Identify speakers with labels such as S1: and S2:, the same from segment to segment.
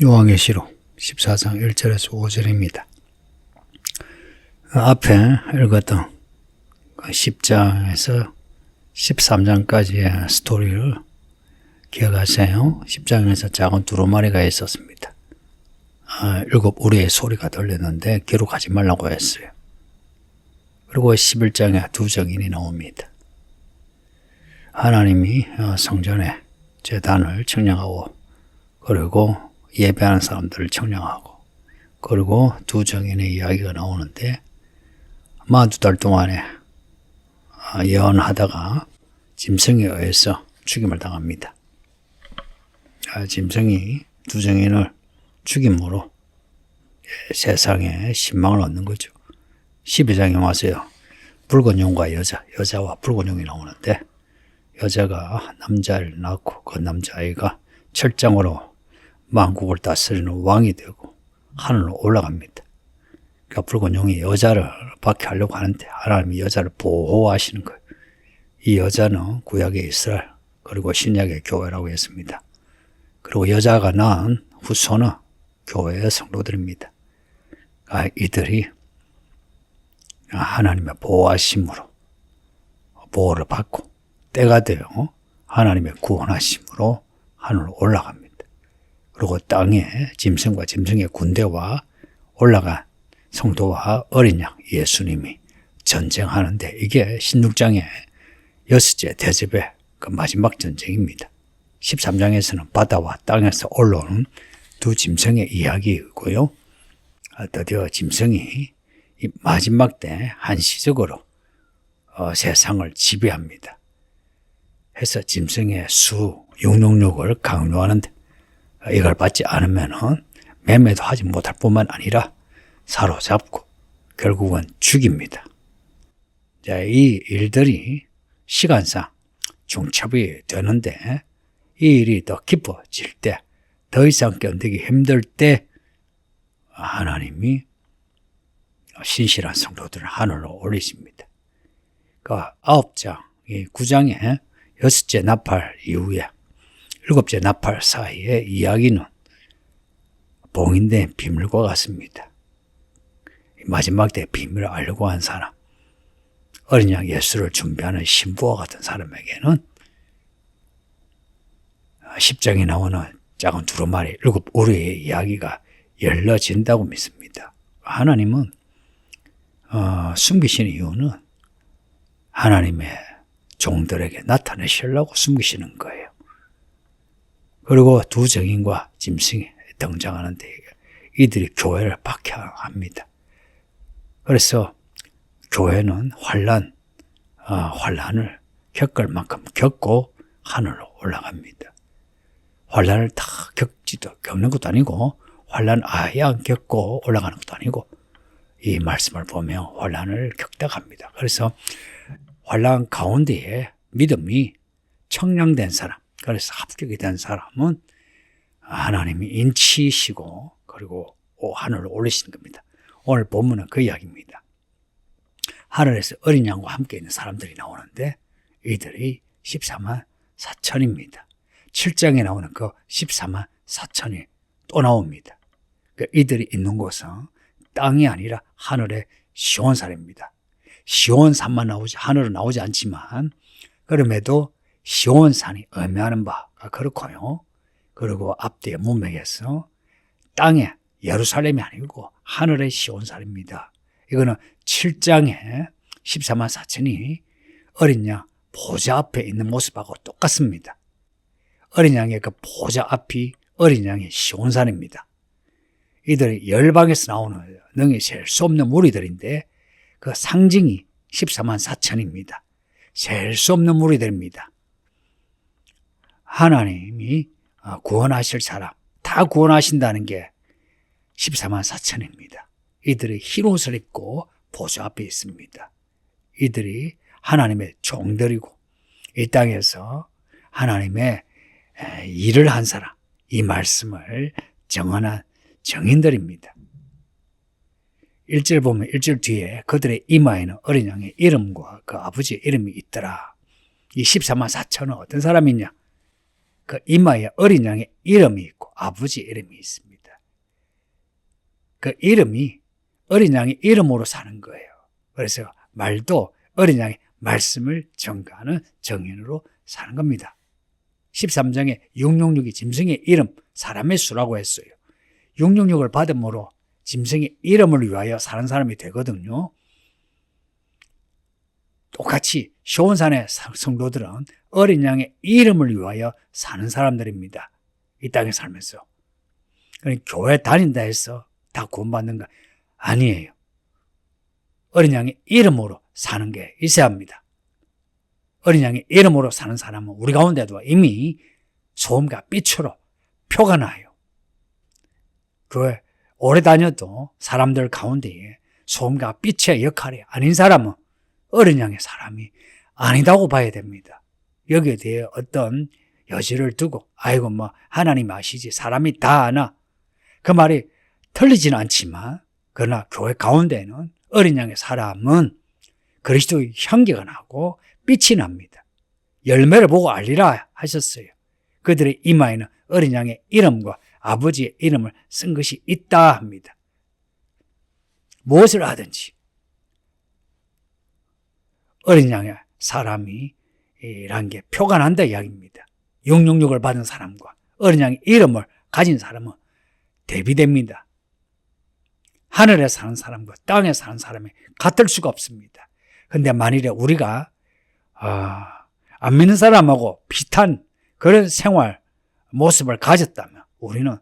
S1: 요한계시록 14장 1절에서 5절입니다. 앞에 읽었던 10장에서 13장까지의 스토리를 기억하세요. 10장에서 작은 두루마리가 있었습니다. 7 우리의 소리가 들렸는데 기록하지 말라고 했어요. 그리고 11장에 2 증인이 나옵니다. 하나님이 성전에 제단을 청량하고, 그리고 예배하는 사람들을 청량하고, 그리고 2 증인의 이야기가 나오는데, 42달 동안에 예언하다가 짐승에 의해서 죽임을 당합니다. 짐승이 2 증인을 죽임으로 세상에 신망을 얻는 거죠. 12장에 와서요, 붉은 용과 여자와 붉은 용이 나오는데, 여자가 남자를 낳고 그 남자아이가 철장으로 만국을 다스리는 왕이 되고 하늘로 올라갑니다. 그러니까 붉은 용이 여자를 박해하려고 하는데 하나님이 여자를 보호하시는 거예요. 이 여자는 구약의 이스라엘, 그리고 신약의 교회라고 했습니다. 그리고 여자가 낳은 후손은 교회의 성도들입니다. 이들이 하나님의 보호하심으로 보호를 받고 때가 되어 하나님의 구원하심으로 하늘로 올라갑니다. 그리고 땅에 짐승과 짐승의 군대와 올라간 성도와 어린 양 예수님이 전쟁하는데, 이게 16장의 6째 대접의 그 마지막 전쟁입니다. 13장에서는 바다와 땅에서 올라오는 2 짐승의 이야기이고요. 드디어 짐승이 이 마지막 때 한시적으로 세상을 지배합니다. 해서 짐승의 수, 666을 강요하는데, 이걸 받지 않으면 매매도 하지 못할 뿐만 아니라 사로잡고 결국은 죽입니다. 자, 이 일들이 시간상 중첩이 되는데, 이 일이 더 깊어질 때, 더 이상 견디기 힘들 때 하나님이 신실한 성도들을 하늘로 올리십니다. 그 9장, 이 9장에 6째 나팔 이후에 7째 나팔 사이의 이야기는 봉인된 비밀과 같습니다. 마지막 때 비밀을 알려고 한 사람, 어린 양 예수를 준비하는 신부와 같은 사람에게는 10장에 나오는 작은 두루마리 7 우리의 이야기가 열려진다고 믿습니다. 하나님은 숨기시는 이유는 하나님의 종들에게 나타내시려고 숨기시는 거예요. 그리고 2 증인과 짐승이 등장하는데 이들이 교회를 박해합니다. 그래서 교회는 환란을 겪을 만큼 겪고 하늘로 올라갑니다. 환란을 다 겪는 것도 아니고, 환란 아예 안 겪고 올라가는 것도 아니고, 이 말씀을 보면 환란을 겪다 갑니다. 그래서 환란 가운데에 믿음이 청량된 사람, 그래서 합격이 된 사람은 하나님이 인치시고 그리고 하늘로 올리신 겁니다. 오늘 본문은 그 이야기입니다. 하늘에서 어린 양과 함께 있는 사람들이 나오는데, 이들이 14만 4천입니다. 7장에 나오는 그 14만 4천이 또 나옵니다. 이들이 있는 곳은 땅이 아니라 하늘의 시온산입니다. 시온산만 나오지 하늘은 나오지 않지만, 그럼에도 시온산이 의미하는 바가 그렇고요. 그리고 앞뒤의 문맥에서 땅의 예루살렘이 아니고 하늘의 시온산입니다. 이거는 7장에 14만 4천이 어린 양 보좌 앞에 있는 모습하고 똑같습니다. 어린 양의 그 보좌 앞이 어린 양의 시온산입니다. 이들이 열방에서 나오는 능히 셀 수 없는 무리들인데, 그 상징이 14만 4천입니다. 셀 수 없는 무리들입니다. 하나님이 구원하실 사람, 다 구원하신다는 게 14만 4천입니다. 이들이 흰 옷을 입고 보좌 앞에 있습니다. 이들이 하나님의 종들이고, 이 땅에서 하나님의 일을 한 사람, 이 말씀을 정언한 정인들입니다. 1절 보면 1절 뒤에 그들의 이마에는 어린 양의 이름과 그 아버지의 이름이 있더라. 이 14만 4천은 어떤 사람이냐? 그 이마에 어린 양의 이름이 있고 아버지 이름이 있습니다. 그 이름이 어린 양의 이름으로 사는 거예요. 그래서 말도 어린 양의 말씀을 전가하는 정인으로 사는 겁니다. 13장에 666이 짐승의 이름, 사람의 수라고 했어요. 666을 받음으로 짐승의 이름을 위하여 사는 사람이 되거든요. 똑같이 시온산의 성도들은 어린 양의 이름을 위하여 사는 사람들입니다. 이 땅에 살면서. 그러니까 교회 다닌다 해서 다 구원받는가? 아니에요. 어린 양의 이름으로 사는 게 있어야 합니다. 어린 양의 이름으로 사는 사람은 우리 가운데도 이미 소음과 빛으로 표가 나요. 교회 오래 다녀도 사람들 가운데에 소음과 빛의 역할이 아닌 사람은 어린 양의 사람이 아니다고 봐야 됩니다. 여기에 대해 어떤 여지를 두고 아이고 하나님 아시지 사람이 다 아나 그 말이 틀리지는 않지만 그러나 교회 가운데는 어린 양의 사람은 그리스도의 향기가 나고 빛이 납니다. 열매를 보고 알리라 하셨어요. 그들의 이마에는 어린 양의 이름과 아버지의 이름을 쓴 것이 있다 합니다. 무엇을 하든지 어린 양의 사람이 이란 게 표가 난다 이야기입니다. 666을 받은 사람과 어린 양의 이름을 가진 사람은 대비됩니다. 하늘에 사는 사람과 땅에 사는 사람이 같을 수가 없습니다. 그런데 만일에 우리가 안 믿는 사람하고 비슷한 그런 생활 모습을 가졌다면 우리는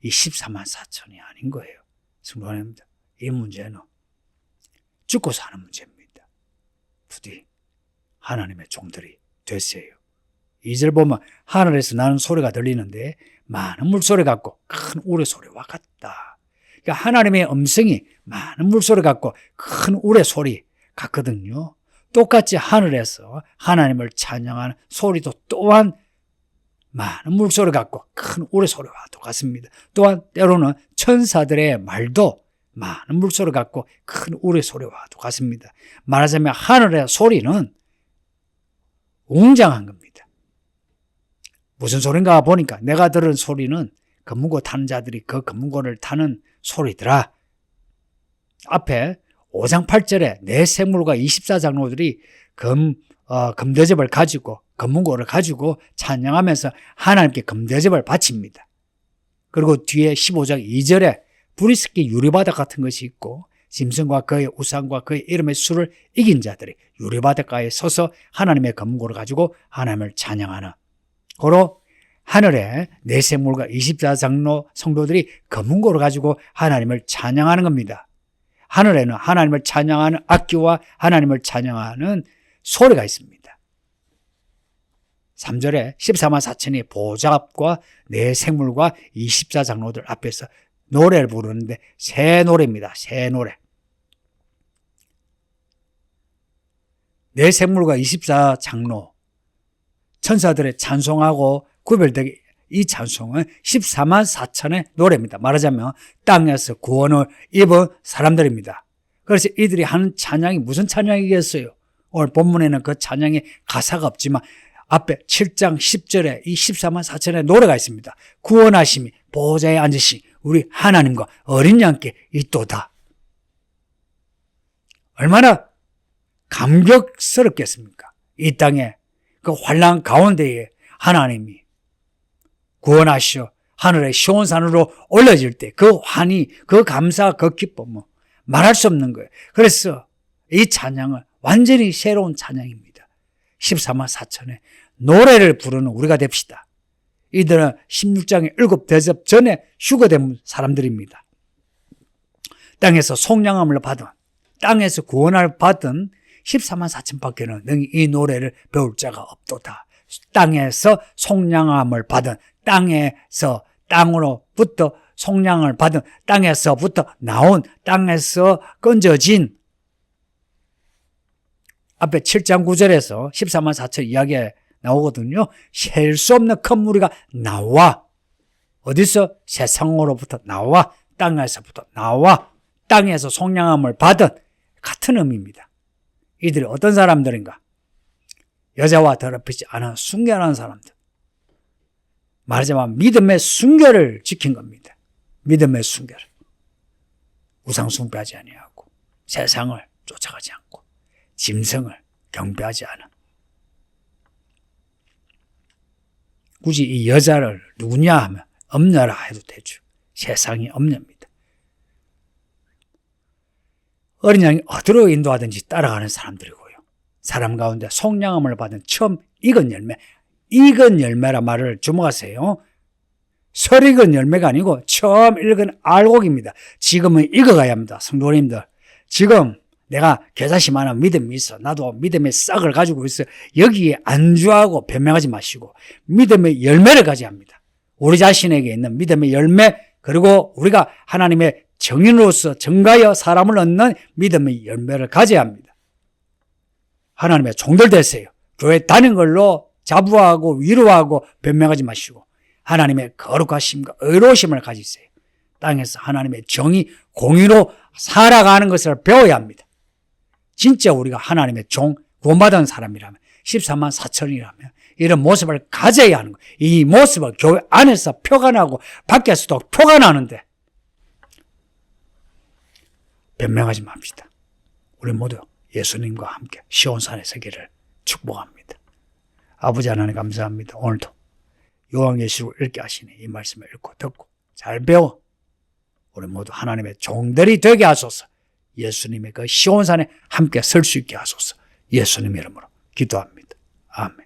S1: 이 14만 4천이 아닌 거예요. 성도님들, 이 문제는 죽고 사는 문제입니다. 부디 하나님의 종들이 되세요. 2절 보면 하늘에서 나는 소리가 들리는데 많은 물소리 같고 큰 우레소리와 같다. 그러니까 하나님의 음성이 많은 물소리 같고 큰 우레소리 같거든요. 똑같이 하늘에서 하나님을 찬양하는 소리도 또한 많은 물소리 같고 큰 우레소리와 똑같습니다. 또한 때로는 천사들의 말도 많은 물소리 같고 큰 우레소리와 똑같습니다. 말하자면 하늘의 소리는 웅장한 겁니다. 무슨 소린가 보니까 내가 들은 소리는 금문고 타는 자들이 그 금문고를 타는 소리더라. 앞에 5장 8절에 내 생물과 24장로들이 금대접을 가지고 금문고를 가지고 찬양하면서 하나님께 금대접을 바칩니다. 그리고 뒤에 15장 2절에 브리스키 유리바닥 같은 것이 있고 짐승과 그의 우상과 그의 이름의 수를 이긴 자들이 유리바닷가에 서서 하나님의 금문고를 가지고 하나님을 찬양하는 고로 하늘에 내 생물과 24장로 성도들이 금문고를 가지고 하나님을 찬양하는 겁니다. 하늘에는 하나님을 찬양하는 악기와 하나님을 찬양하는 소리가 있습니다. 3절에 14만 4천이 보좌 앞과 내 생물과 24장로들 앞에서 노래를 부르는데 새 노래입니다. 새 노래. 내 생물과 24장로 천사들의 찬송하고 구별되게 이 찬송은 14만 4천의 노래입니다. 말하자면 땅에서 구원을 입은 사람들입니다. 그래서 이들이 하는 찬양이 무슨 찬양이겠어요? 오늘 본문에는 그 찬양의 가사가 없지만 앞에 7장 10절에 이 14만 4천의 노래가 있습니다. 구원하심이 보좌에 앉으신 우리 하나님과 어린 양께 있도다. 얼마나 감격스럽겠습니까? 이 땅에 그 환난 가운데에 하나님이 구원하시어 하늘의 시온산으로 올려질 때 그 환희, 그 감사, 그 기쁨은 말할 수 없는 거예요. 그래서 이 찬양은 완전히 새로운 찬양입니다. 14만 4천의 노래를 부르는 우리가 됩시다. 이들은 16장의 7대접 전에 휴거된 사람들입니다. 땅에서 속량함을 받은, 땅에서 구원을 받은 14만 4천밖에는 능히 이 노래를 배울 자가 없도다. 땅에서 속량함을 받은, 땅으로부터 속량을 받은, 땅에서부터 나온, 땅에서 건져진 앞에 7장 9절에서 14만 4천 이야기에 나오거든요. 셀 수 없는 큰 무리가 나와. 어디서? 세상으로부터 나와. 땅에서부터 나와. 땅에서 속량함을 받은 같은 의미입니다. 이들이 어떤 사람들인가? 여자와 더럽히지 않은 순결한 사람들. 말하자면 믿음의 순결을 지킨 겁니다. 믿음의 순결. 우상 숭배하지 아니하고 세상을 쫓아가지 않고 짐승을 경배하지 않은. 굳이 이 여자를 누구냐 하면 엄녀라 해도 되죠. 세상이 엄녀입니다. 어린 양이 어디로 인도하든지 따라가는 사람들이고요. 사람 가운데 속량함을 받은 처음 익은 열매, 익은 열매라 말을 주목하세요. 설익은 열매가 아니고 처음 익은 알곡입니다. 지금은 익어가야 합니다. 성도님들, 지금 내가 겨자씨만한 믿음이 있어. 나도 믿음의 싹을 가지고 있어. 여기에 안주하고 변명하지 마시고 믿음의 열매를 가져야 합니다. 우리 자신에게 있는 믿음의 열매, 그리고 우리가 하나님의 정인으로서 증가하여 사람을 얻는 믿음의 열매를 가져야 합니다. 하나님의 종들 되세요. 교회 다니는 걸로 자부하고 위로하고 변명하지 마시고 하나님의 거룩하심과 의로우심을 가지세요. 땅에서 하나님의 정의, 공의로 살아가는 것을 배워야 합니다. 진짜 우리가 하나님의 종, 구원받은 사람이라면 14만 4천이라면 이런 모습을 가져야 하는 거예요. 이 모습을 교회 안에서 표현하고 밖에서도 표현하는데 변명하지 맙시다. 우리 모두 예수님과 함께 시온산에 서기를 축복합니다. 아버지 하나님 감사합니다. 오늘도 요한계시록 읽게 하시니 이 말씀을 읽고 듣고 잘 배워 우리 모두 하나님의 종들이 되게 하소서. 예수님의 그 시온산에 함께 설 수 있게 하소서. 예수님 이름으로 기도합니다. 아멘.